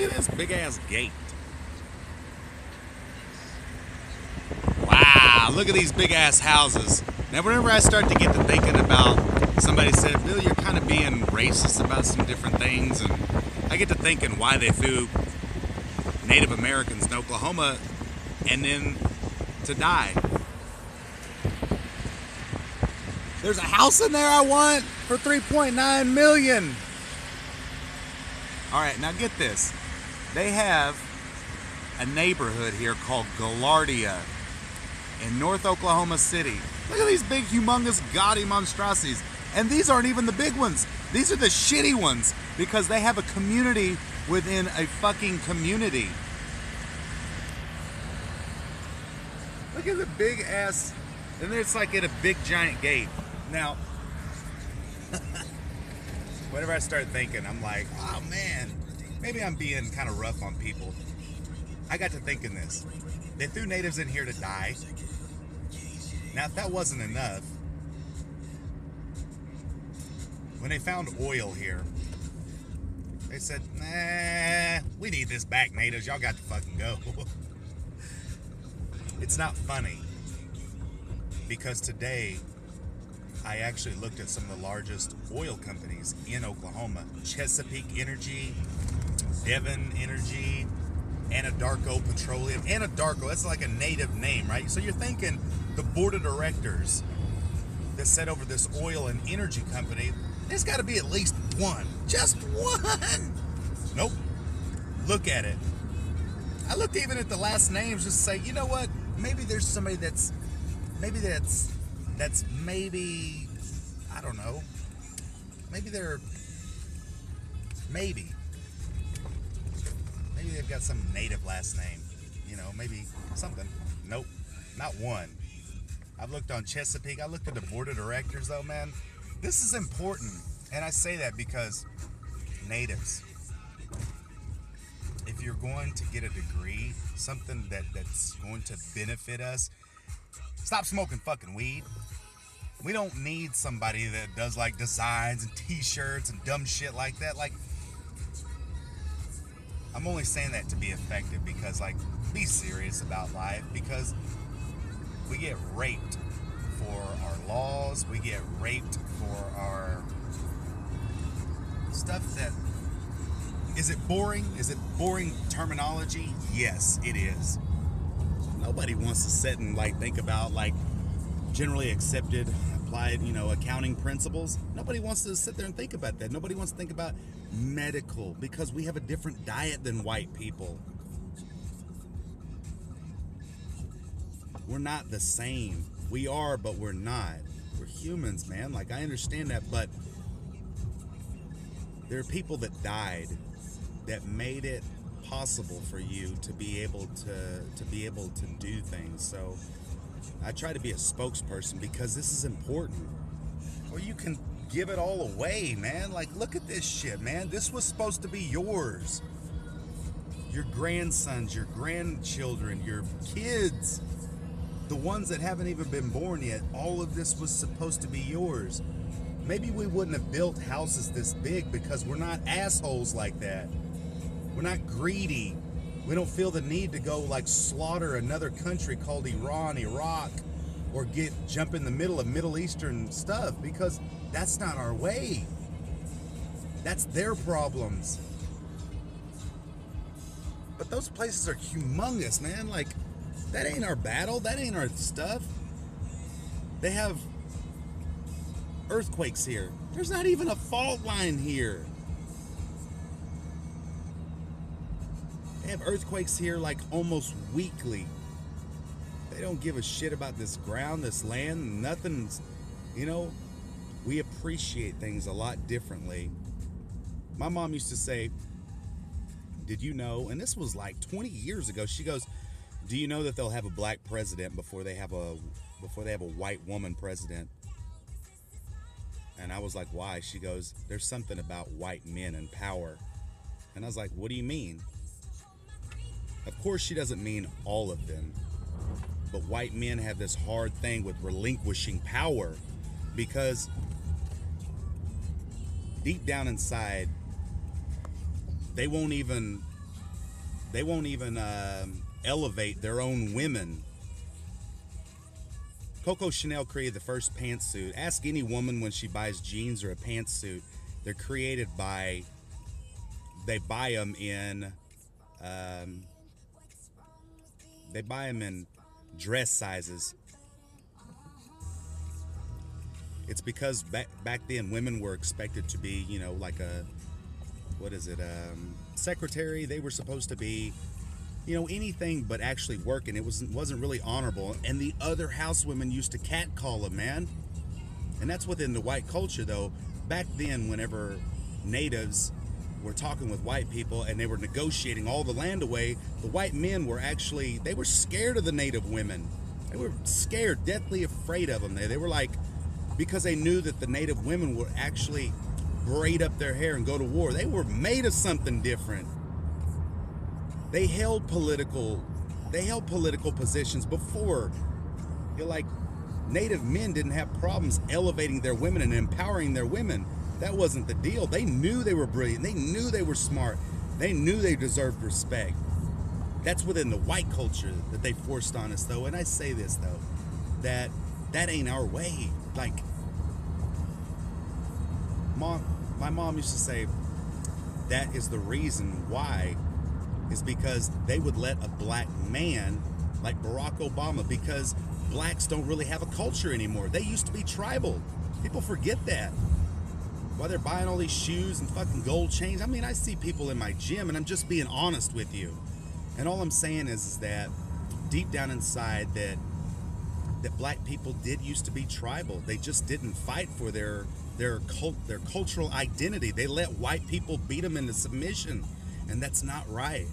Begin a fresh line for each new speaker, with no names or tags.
Look at this big ass gate. Wow, look at these big ass houses. Now, whenever I start to get to thinking about, somebody said, Bill, you're kind of being racist about some different things, and I get to thinking why they threw Native Americans in Oklahoma and then to die. There's a house in there I want for $3.9 million. All right, now get this. They have a neighborhood here called Gaillardia in North Oklahoma City. Look at these big, humongous, gaudy monstrosities. And these aren't even the big ones. These are the shitty ones because they have a community within a fucking community. Look at the big ass, and it's like at a big giant gate. Now, whenever I start thinking, I'm like, oh man, maybe I'm being kind of rough on people. I got to thinking this. They threw natives in here to die. Now, if that wasn't enough, when they found oil here, they said, nah, we need this back, natives. Y'all got to fucking go. It's not funny because today I actually looked at some of the largest oil companies in Oklahoma. Chesapeake Energy, Devon Energy, Anadarko Petroleum. Anadarko, that's like a native name, right? So you're thinking the board of directors that set over this oil and energy company, there's got to be at least one. Just one. Nope. Look at it. I looked even at the last names just to say, you know what? Maybe there's somebody that's maybe, I don't know. Maybe they've got some native last name. You know, maybe something. Nope. Not one. I've looked on Chesapeake. I looked at the board of directors, though, man. This is important. And I say that because natives, if you're going to get a degree, something that's going to benefit us, stop smoking fucking weed. We don't need somebody that does like designs and t-shirts and dumb shit like that. Like, I'm only saying that to be effective because, like, be serious about life because we get raped for our laws. We get raped for our stuff that... Is it boring? Is it boring terminology? Yes, it is. Nobody wants to sit and, like, think about, like, generally accepted, applied, accounting principles. Nobody wants to sit there and think about that. Nobody wants to think about medical because we have a different diet than white people. We're not the same. We are, but we're not. We're humans, man. Like, I understand that, but there are people that died that made it possible for you to be able to do things. So I try to be a spokesperson because this is important. Or you can give it all away, man. Like, look at this shit, man. This was supposed to be yours. Your grandsons, your grandchildren, your kids, the ones that haven't even been born yet, all of this was supposed to be yours. Maybe we wouldn't have built houses this big because we're not assholes like that. We're not greedy. We don't feel the need to go like slaughter another country called Iran, Iraq, or jump in the middle of Middle Eastern stuff because that's not our way. That's their problems. But those places are humongous, man. Like, that ain't our battle. That ain't our stuff. They have earthquakes here. There's not even a fault line here. They have earthquakes here like almost weekly. They don't give a shit about this ground, this land, nothing's, we appreciate things a lot differently. My mom used to say, did you know, and this was like 20 years ago, she goes, do you know that they'll have a black president before they have a white woman president? And I was like, why? She goes, there's something about white men and power. And I was like, what do you mean? Of course, she doesn't mean all of them. But white men have this hard thing with relinquishing power because deep down inside, they won't even They won't even elevate their own women. Coco Chanel created the first pantsuit. Ask any woman when she buys jeans or a pantsuit. They're created by, they buy them in, um, they buy them in dress sizes. It's because back then women were expected to be, you know, like a, what is it, secretary. They were supposed to be, you know, anything but actually working. It wasn't really honorable. And the other housewomen used to catcall them, man. And that's within the white culture, though. Back then, whenever natives were talking with white people and they were negotiating all the land away, the white men were actually, they were scared of the native women. They were scared, deathly afraid of them. They were like, because they knew that the native women would actually braid up their hair and go to war. They were made of something different. They held political positions before. You're like, native men didn't have problems elevating their women and empowering their women. That wasn't the deal. They knew they were brilliant. They knew they were smart. They knew they deserved respect. That's within the white culture that they forced on us, though. And I say this, though, that ain't our way. Like, my mom used to say, that is the reason why, is because they would let a black man like Barack Obama, because blacks don't really have a culture anymore. They used to be tribal. People forget that. While they're buying all these shoes and fucking gold chains. I mean, I see people in my gym, and I'm just being honest with you. And all I'm saying is that deep down inside that black people did used to be tribal. They just didn't fight for their cultural identity. They let white people beat them into submission, and that's not right.